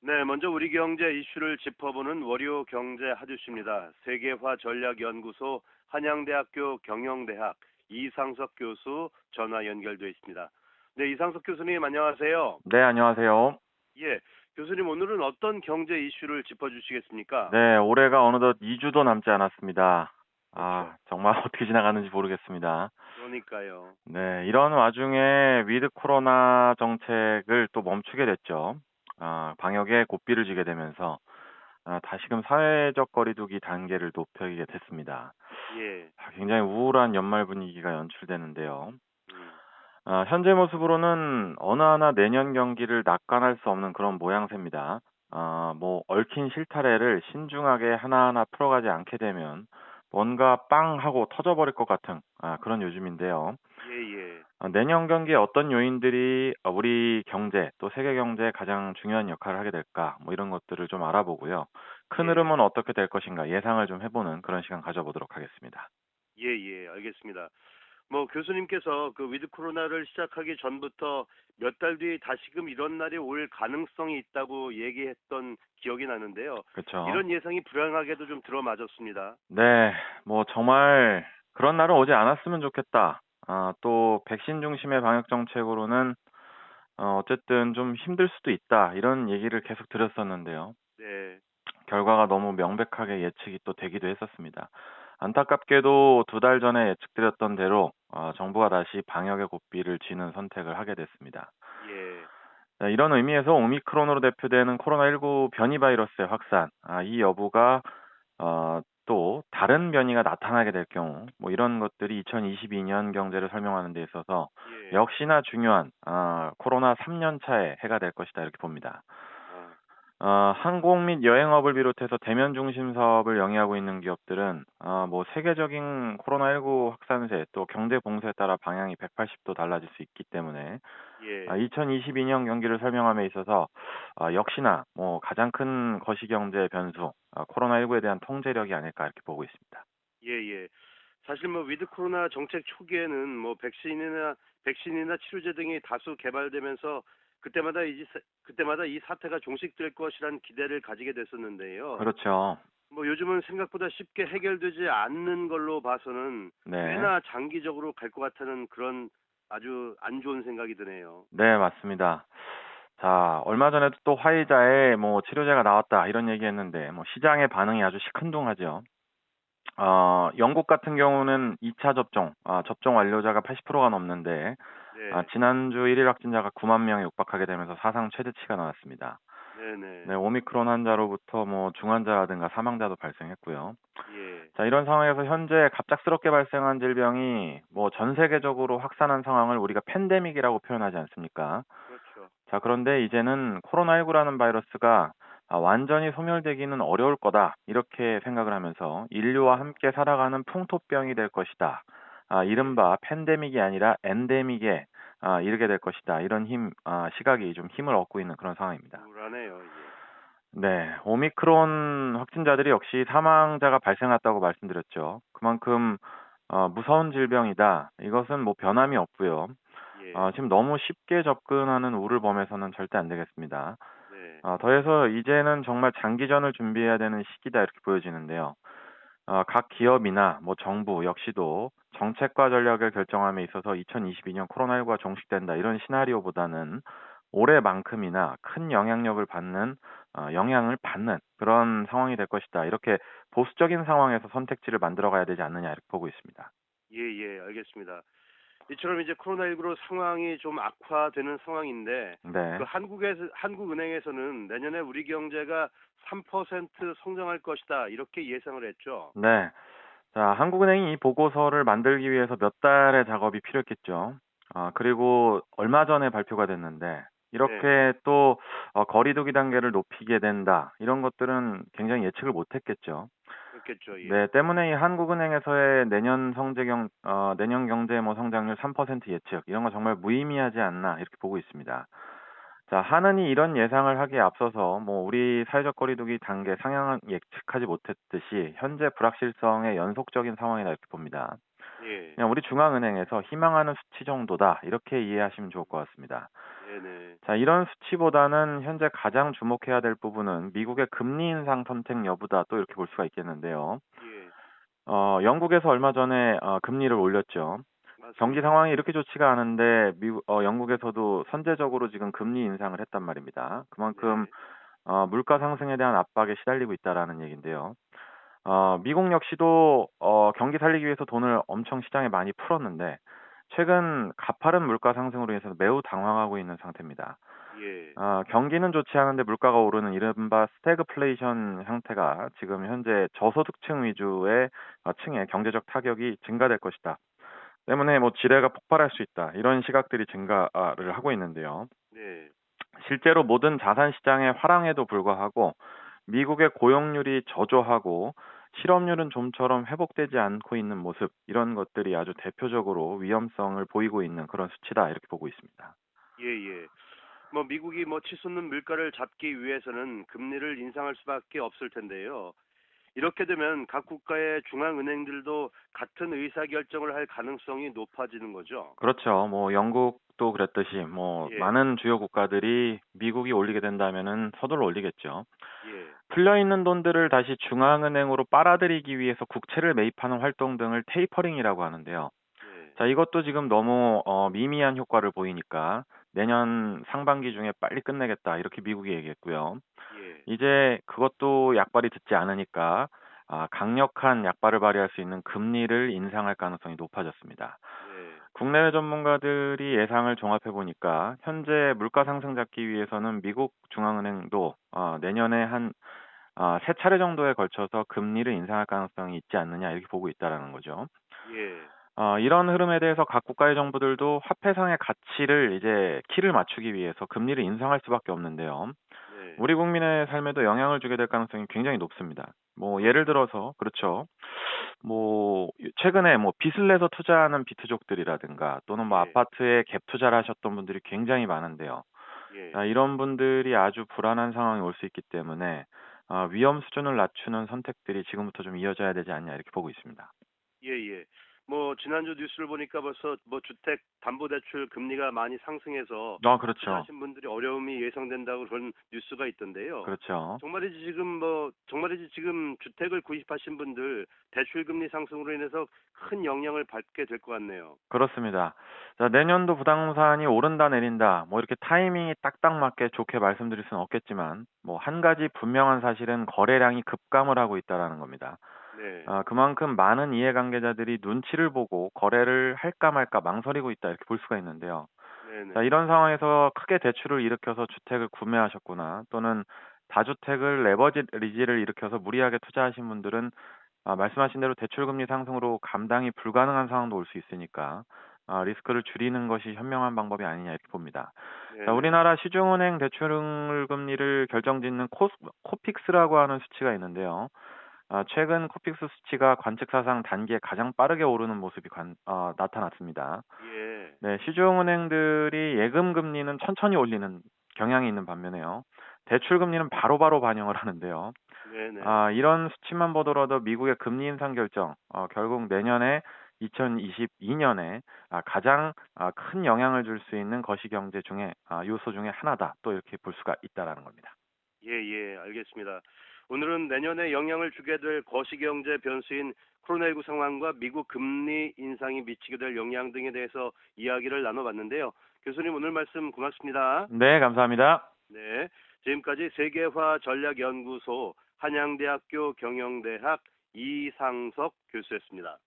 네, 먼저 우리 경제 이슈를 짚어보는 월요 경제 하듀스입니다. 세계화 전략연구소 한양대학교 경영대학 이상석 교수 전화 연결돼 있습니다. 네, 이상석 교수님 안녕하세요. 네, 안녕하세요. 예, 교수님 오늘은 어떤 경제 이슈를 짚어주시겠습니까? 네, 올해가 어느덧 2주도 남지 않았습니다. 그렇죠. 정말 어떻게 지나가는지 모르겠습니다. 그러니까요. 네, 이런 와중에 위드 코로나 정책을 또 멈추게 됐죠. 방역에 고삐를 지게 되면서 다시금 사회적 거리두기 단계를 높이게 됐습니다. 예, 굉장히 우울한 연말 분위기가 연출되는데요. 음, 현재 모습으로는 어느 하나 내년 경기를 낙관할 수 없는 그런 모양새입니다. 얽힌 실타래를 신중하게 하나하나 풀어가지 않게 되면 뭔가 빵 하고 터져버릴 것 같은 그런 요즘인데요. 예, 예, 내년 경기에 어떤 요인들이 우리 경제 또 세계 경제에 가장 중요한 역할을 하게 될까 뭐 이런 것들을 좀 알아보고요. 큰 예, 흐름은 어떻게 될 것인가 예상을 좀 해보는 그런 시간 가져보도록 하겠습니다. 예, 예, 알겠습니다. 뭐 교수님께서 그 위드 코로나를 시작하기 전부터 몇 달 뒤 다시금 이런 날이 올 가능성이 있다고 얘기했던 기억이 나는데요. 그렇죠? 이런 예상이 불행하게도 좀 들어맞았습니다. 네, 뭐 정말 그런 날은 오지 않았으면 좋겠다. 또 백신 중심의 방역 정책으로는 어쨌든 좀 힘들 수도 있다. 이런 얘기를 계속 드렸었는데요. 네, 결과가 너무 명백하게 예측이 또 되기도 했었습니다. 안타깝게도 2달 전에 예측드렸던 대로 정부가 다시 방역의 고삐를 쥐는 선택을 하게 됐습니다. 예, 네, 이런 의미에서 오미크론으로 대표되는 코로나19 변이 바이러스의 확산, 이 여부가 또 다른 변이가 나타나게 될 경우, 뭐 이런 것들이 2022년 경제를 설명하는 데 있어서 예, 역시나 중요한 코로나 3년 차의 해가 될 것이다 이렇게 봅니다. 아, 항공 및 여행업을 비롯해서 대면 중심 사업을 영위하고 있는 기업들은 뭐 세계적인 코로나19 확산세 또 경제 봉쇄에 따라 방향이 180도 달라질 수 있기 때문에 예, 2022년 경기를 설명함에 있어서 역시나 뭐 가장 큰 거시경제 변수 코로나19에 대한 통제력이 아닐까 이렇게 보고 있습니다. 예, 예. 사실 뭐 위드 코로나 정책 초기에는 뭐 백신이나 치료제 등이 다수 개발되면서 그때마다 이 사태가 종식될 것이란 기대를 가지게 됐었는데요. 그렇죠. 뭐 요즘은 생각보다 쉽게 해결되지 않는 걸로 봐서는 네. 꽤나 장기적으로 갈 것 같다는 그런 아주 안 좋은 생각이 드네요. 네, 맞습니다. 자, 얼마 전에도 또 화이자에 뭐 치료제가 나왔다 이런 얘기했는데 뭐 시장의 반응이 아주 시큰둥하죠. 영국 같은 경우는 2차 접종, 접종 완료자가 80%가 넘는데 네, 지난주 1일 확진자가 9만 명에 육박하게 되면서 사상 최대치가 나왔습니다. 네, 네네, 오미크론 환자로부터 뭐 중환자라든가 사망자도 발생했고요. 예, 자, 이런 상황에서 현재 갑작스럽게 발생한 질병이 뭐 전 세계적으로 확산한 상황을 우리가 팬데믹이라고 표현하지 않습니까? 그렇죠. 자, 그런데 이제는 코로나19라는 바이러스가 완전히 소멸되기는 어려울 거다. 이렇게 생각을 하면서 인류와 아, 함께 살아가는 풍토병이 될 것이다. 예, 이른바 팬데믹이 아니라 엔데믹에 이르게 될 것이다. 이런 시각이 좀 힘을 얻고 있는 그런 상황입니다. 우울하네요. 예, 네, 오미크론 확진자들이 역시 사망자가 발생했다고 말씀드렸죠. 그만큼 무서운 질병이다. 이것은 뭐 변함이 없고요. 예, 지금 너무 쉽게 접근하는 우려범에서는 절대 안 되겠습니다. 네, 더해서 이제는 정말 장기전을 준비해야 되는 시기다 이렇게 보여지는데요. 각 기업이나 뭐 정부 역시도 정책과 전략을 결정함에 있어서 2022년 코로나19가 종식된다 이런 시나리오보다는 올해만큼이나 큰 영향을 받는 그런 상황이 될 것이다. 이렇게 보수적인 상황에서 선택지를 만들어 가야 되지 않느냐 이렇게 보고 있습니다. 예, 예, 알겠습니다. 이처럼 이제 코로나19로 상황이 좀 악화되는 상황인데 그 네. 한국은행에서는 내년에 우리 경제가 3% 성장할 것이다 이렇게 예상을 했죠. 네. 자, 한국은행이 이 보고서를 만들기 위해서 몇 달의 작업이 필요했겠죠. 그리고 얼마 전에 발표가 됐는데, 네, 이렇게 또 거리두기 단계를 높이게 된다. 이런 것들은 굉장히 예측을 못 했겠죠. 그렇겠죠. 네, 예, 때문에 이 한국은행에서의 내년 경제 뭐 성장률 3% 예측, 이런 거 정말 무의미하지 않나, 이렇게 보고 있습니다. 자, 하느니 이런 예상을 하기에 앞서서 뭐 우리 사회적 거리두기 단계 상향은 예측하지 못했듯이 현재 불확실성의 연속적인 상황이다 이렇게 봅니다. 예. 그냥 우리 중앙은행에서 희망하는 수치 정도다 이렇게 이해하시면 좋을 것 같습니다. 네네. 자, 이런 수치보다는 현재 가장 주목해야 될 부분은 미국의 금리 인상 선택 여부다 또 이렇게 볼 수가 있겠는데요. 예. 영국에서 얼마 전에 금리를 올렸죠. 경기 맞습니다. 상황이 이렇게 좋지가 않은데 영국에서도 선제적으로 지금 금리 인상을 했단 말입니다. 그만큼 네. 물가 상승에 대한 압박에 시달리고 있다라는 얘기인데요. 미국 역시도 경기 살리기 위해서 돈을 엄청 시장에 많이 풀었는데 최근 가파른 물가 상승으로 인해서 매우 당황하고 있는 상태입니다. 예. 경기는 좋지 않은데 물가가 오르는 이른바 스태그플레이션 형태가 지금 현재 저소득층 위주의 층의 경제적 타격이 증가될 것이다. 때문에 뭐 지뢰가 폭발할 수 있다. 이런 시각들이 증가를 하고 있는데요. 네. 실제로 모든 자산 시장의 화랑에도 불구하고 미국의 고용률이 저조하고 실업률은 좀처럼 회복되지 않고 있는 모습, 이런 것들이 아주 대표적으로 위험성을 보이고 있는 그런 수치다 이렇게 보고 있습니다. 예예. 뭐 미국이 뭐 치솟는 물가를 잡기 위해서는 금리를 인상할 수밖에 없을 텐데요. 이렇게 되면 각 국가의 중앙은행들도 같은 의사결정을 할 가능성이 높아지는 거죠. 그렇죠. 뭐 영국도 그랬듯이 뭐 예. 많은 주요 국가들이 미국이 올리게 된다면은 서둘러 올리겠죠. 예. 풀려 있는 돈들을 다시 중앙은행으로 빨아들이기 위해서 국채를 매입하는 활동 등을 테이퍼링이라고 하는데요. 네. 자, 이것도 지금 너무 미미한 효과를 보이니까 내년 상반기 중에 빨리 끝내겠다 이렇게 미국이 얘기했고요. 예. 이제 그것도 약발이 듣지 않으니까 강력한 약발을 발휘할 수 있는 금리를 인상할 가능성이 높아졌습니다. 네. 국내외 전문가들이 예상을 종합해 보니까 현재 물가 상승 잡기 위해서는 미국 중앙은행도 내년에 한 세 차례 정도에 걸쳐서 금리를 인상할 가능성이 있지 않느냐 이렇게 보고 있다라는 거죠. 예. 이런 흐름에 대해서 각 국가의 정부들도 화폐상의 가치를 이제 키를 맞추기 위해서 금리를 인상할 수밖에 없는데요. 네. 우리 국민의 삶에도 영향을 주게 될 가능성이 굉장히 높습니다. 뭐 예를 그럼요. 들어서 그렇죠. 뭐 최근에 뭐 빚을 내서 투자하는 비트족들이라든가 또는 뭐 예. 아파트에 갭 투자를 하셨던 분들이 굉장히 많은데요. 예. 이런 분들이 아주 불안한 상황이 올 수 있기 때문에 위험 수준을 낮추는 선택들이 지금부터 좀 이어져야 되지 않냐 이렇게 보고 있습니다. 예예. 뭐 지난주 뉴스를 보니까 벌써 뭐 주택 담보 대출 금리가 많이 상승해서 그렇죠. 투자하신 분들이 어려움이 예상된다고 그런 뉴스가 있던데요. 그렇죠. 정말이지 지금 주택을 구입하신 분들 대출 금리 상승으로 인해서 큰 영향을 받게 될 것 같네요. 그렇습니다. 자, 내년도 부동산이 오른다 내린다 뭐 이렇게 타이밍이 딱딱 맞게 좋게 말씀드릴 수는 없겠지만 뭐 한 가지 분명한 사실은 거래량이 급감을 하고 있다라는 겁니다. 네. 그만큼 많은 이해관계자들이 눈치를 보고 거래를 할까 말까 망설이고 있다 이렇게 볼 수가 있는데요. 자, 네네. 이런 상황에서 크게 대출을 일으켜서 주택을 구매하셨거나 또는 다주택을 레버리지를 일으켜서 무리하게 투자하신 분들은 말씀하신 대로 대출금리 상승으로 감당이 불가능한 상황도 올 수 있으니까 리스크를 줄이는 것이 현명한 방법이 아니냐 이렇게 봅니다. 자, 네네. 우리나라 시중은행 대출금리를 결정짓는 코픽스라고 하는 수치가 있는데요. 최근 코픽스 수치가 관측사상 단기에 가장 빠르게 오르는 모습이 나타났습니다. 예. 네, 시중은행들이 예금 금리는 천천히 올리는 경향이 있는 반면에요. 대출 금리는 바로바로 반영을 하는데요. 네네. 이런 수치만 보더라도 미국의 금리 인상 결정, 결국 내년에 2022년에 가장 큰 영향을 줄 수 있는 거시경제 중에 요소 중에 하나다. 또 이렇게 볼 수가 있다라는 겁니다. 예예. 알겠습니다. 오늘은 내년에 영향을 주게 될 거시경제 변수인 코로나19 상황과 미국 금리 인상이 미치게 될 영향 등에 대해서 이야기를 나눠봤는데요. 교수님 오늘 말씀 고맙습니다. 네, 감사합니다. 네. 지금까지 세계화 전략연구소 한양대학교 경영대학 이상석 교수였습니다.